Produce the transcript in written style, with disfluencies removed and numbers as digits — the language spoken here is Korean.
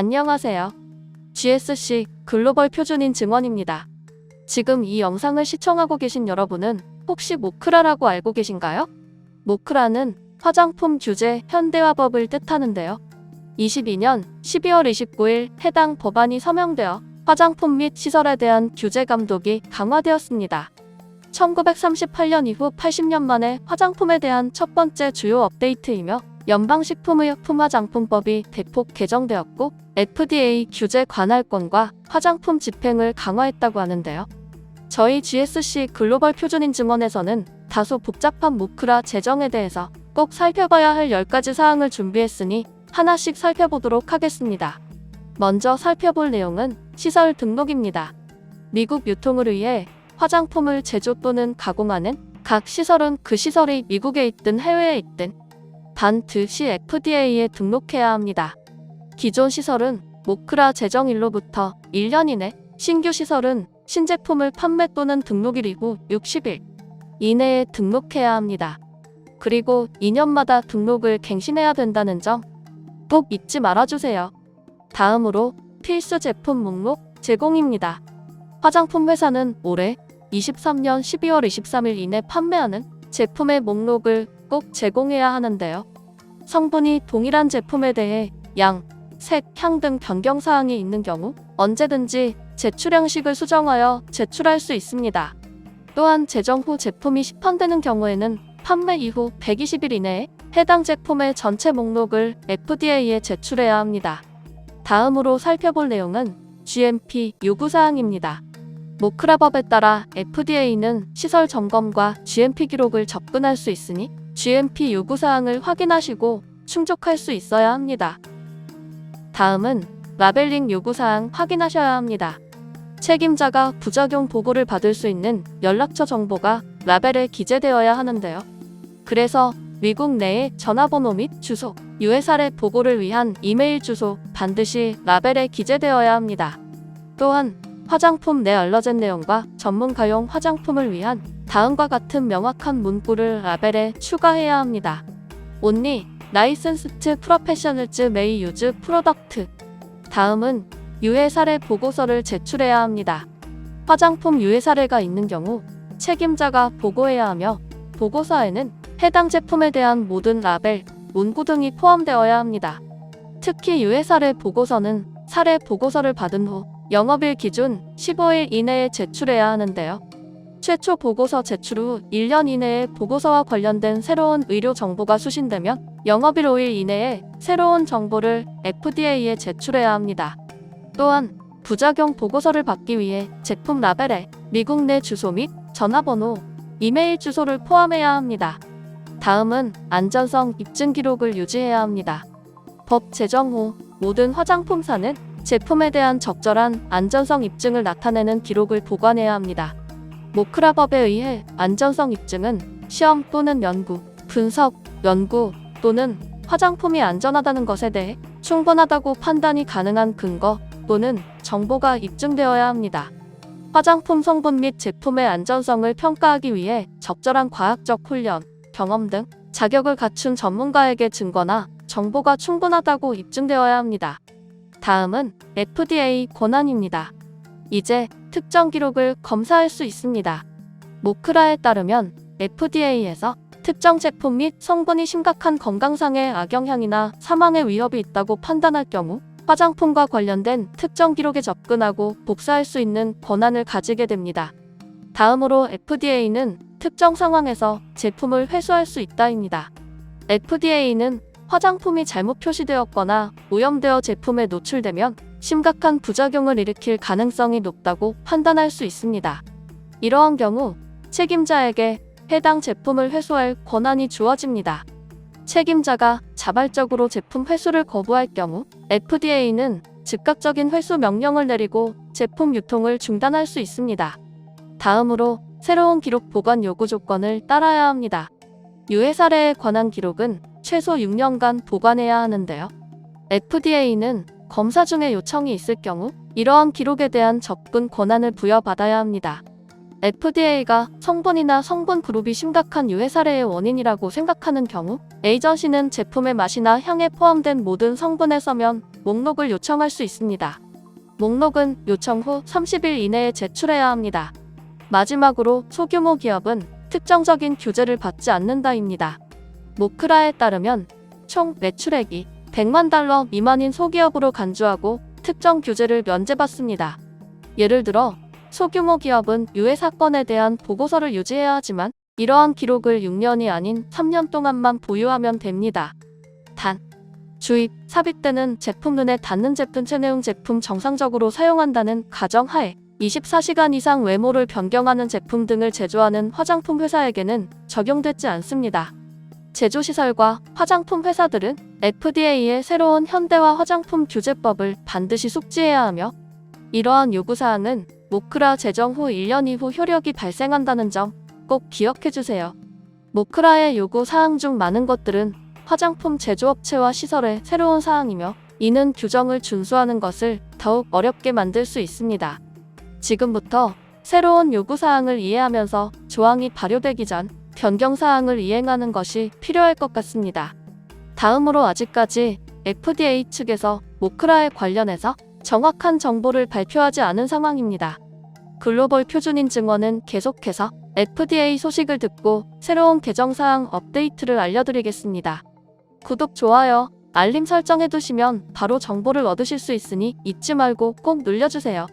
안녕하세요. GSC 글로벌 표준인 증원입니다. 지금 이 영상을 시청하고 계신 여러분은 혹시 모크라라고 알고 계신가요? 모크라는 화장품 규제 현대화법을 뜻하는데요. 22년 12월 29일 해당 법안이 서명되어 화장품 및 시설에 대한 규제 감독이 강화되었습니다. 1938년 이후 80년 만에 화장품에 대한 첫 번째 주요 업데이트이며 연방식품의약품화장품법이 대폭 개정되었고 FDA 규제 관할권과 화장품 집행을 강화했다고 하는데요. 저희 GSC 글로벌 표준인 증원에서는 다소 복잡한 모크라 제정에 대해서 꼭 살펴봐야 할 10가지 사항을 준비했으니 하나씩 살펴보도록 하겠습니다. 먼저 살펴볼 내용은 시설 등록입니다. 미국 유통을 위해 화장품을 제조 또는 가공하는 각 시설은 그 시설이 미국에 있든 해외에 있든 반드시 FDA에 등록해야 합니다. 기존 시설은 모크라 제정일로부터 1년 이내, 신규 시설은 신제품을 판매 또는 등록일 이후 60일 이내에 등록해야 합니다. 그리고 2년마다 등록을 갱신해야 된다는 점 꼭 잊지 말아주세요. 다음으로 필수 제품 목록 제공입니다. 화장품 회사는 올해 23년 12월 23일 이내 판매하는 제품의 목록을 꼭 제공해야 하는데요. 성분이 동일한 제품에 대해 양, 색, 향 등 변경사항이 있는 경우 언제든지 제출 양식을 수정하여 제출할 수 있습니다. 또한 제정 후 제품이 시판되는 경우에는 판매 이후 120일 이내에 해당 제품의 전체 목록을 FDA에 제출해야 합니다. 다음으로 살펴볼 내용은 GMP 요구사항입니다. 모크라법에 따라 FDA는 시설 점검과 GMP 기록을 접근할 수 있으니 GMP 요구사항을 확인하시고 충족할 수 있어야 합니다. 다음은 라벨링 요구사항 확인하셔야 합니다. 책임자가 부작용 보고를 받을 수 있는 연락처 정보가 라벨에 기재되어야 하는데요. 그래서 미국 내의 전화번호 및 주소, 유해 사례 보고를 위한 이메일 주소 반드시 라벨에 기재되어야 합니다. 또한 화장품 내 알러젠 내용과 전문가용 화장품을 위한 다음과 같은 명확한 문구를 라벨에 추가해야 합니다. Only licensed professionals may use product. 다음은 유해 사례 보고서를 제출해야 합니다. 화장품 유해 사례가 있는 경우 책임자가 보고해야 하며 보고서에는 해당 제품에 대한 모든 라벨, 문구 등이 포함되어야 합니다. 특히 유해 사례 보고서는 사례 보고서를 받은 후 영업일 기준 15일 이내에 제출해야 하는데요. 최초 보고서 제출 후 1년 이내에 보고서와 관련된 새로운 의료 정보가 수신되면 영업일 5일 이내에 새로운 정보를 FDA에 제출해야 합니다. 또한 부작용 보고서를 받기 위해 제품 라벨에 미국 내 주소 및 전화번호, 이메일 주소를 포함해야 합니다. 다음은 안전성 입증 기록을 유지해야 합니다. 법 제정 후 모든 화장품사는 제품에 대한 적절한 안전성 입증을 나타내는 기록을 보관해야 합니다. 모크라법에 의해 안전성 입증은 시험 또는 연구, 분석, 연구 또는 화장품이 안전하다는 것에 대해 충분하다고 판단이 가능한 근거 또는 정보가 입증되어야 합니다. 화장품 성분 및 제품의 안전성을 평가하기 위해 적절한 과학적 훈련, 경험 등 자격을 갖춘 전문가에게 증거나 정보가 충분하다고 입증되어야 합니다. 다음은 FDA 권한입니다. 이제 특정 기록을 검사할 수 있습니다. 모크라에 따르면 FDA에서 특정 제품 및 성분이 심각한 건강상의 악영향이나 사망의 위협이 있다고 판단할 경우 화장품과 관련된 특정 기록에 접근하고 복사할 수 있는 권한을 가지게 됩니다. 다음으로 FDA는 특정 상황에서 제품을 회수할 수 있다입니다. FDA는 화장품이 잘못 표시되었거나 오염되어 제품에 노출되면 심각한 부작용을 일으킬 가능성이 높다고 판단할 수 있습니다. 이러한 경우 책임자에게 해당 제품을 회수할 권한이 주어집니다. 책임자가 자발적으로 제품 회수를 거부할 경우 FDA는 즉각적인 회수 명령을 내리고 제품 유통을 중단할 수 있습니다. 다음으로 새로운 기록 보관 요구 조건을 따라야 합니다. 유해 사례에 관한 기록은 최소 6년간 보관해야 하는데요. FDA는 검사 중에 요청이 있을 경우 이러한 기록에 대한 접근 권한을 부여받아야 합니다. FDA가 성분이나 성분 그룹이 심각한 유해 사례의 원인이라고 생각하는 경우 에이전시는 제품의 맛이나 향에 포함된 모든 성분에 서면 목록을 요청할 수 있습니다. 목록은 요청 후 30일 이내에 제출해야 합니다. 마지막으로 소규모 기업은 특정적인 규제를 받지 않는다입니다. 모크라에 따르면 총 매출액이 100만 달러 미만인 소기업으로 간주하고 특정 규제를 면제받습니다. 예를 들어 소규모 기업은 유해 사건에 대한 보고서를 유지해야 하지만 이러한 기록을 6년이 아닌 3년 동안만 보유하면 됩니다. 단, 주입, 삽입 때는 제품 눈에 닿는 제품 체내용 제품 정상적으로 사용한다는 가정하에 24시간 이상 외모를 변경하는 제품 등을 제조하는 화장품 회사에게는 적용되지 않습니다. 제조시설과 화장품 회사들은 FDA의 새로운 현대화 화장품 규제법을 반드시 숙지해야 하며 이러한 요구사항은 모크라 제정 후 1년 이후 효력이 발생한다는 점 꼭 기억해주세요. 모크라의 요구 사항 중 많은 것들은 화장품 제조업체와 시설의 새로운 사항이며 이는 규정을 준수하는 것을 더욱 어렵게 만들 수 있습니다. 지금부터 새로운 요구사항을 이해하면서 조항이 발효되기 전 변경사항을 이행하는 것이 필요할 것 같습니다. 다음으로 아직까지 FDA 측에서 모크라에 관련해서 정확한 정보를 발표하지 않은 상황입니다. 글로벌 표준인 증원은 계속해서 FDA 소식을 듣고 새로운 개정사항 업데이트를 알려드리겠습니다. 구독, 좋아요, 알림 설정해두시면 바로 정보를 얻으실 수 있으니 잊지 말고 꼭 눌러주세요.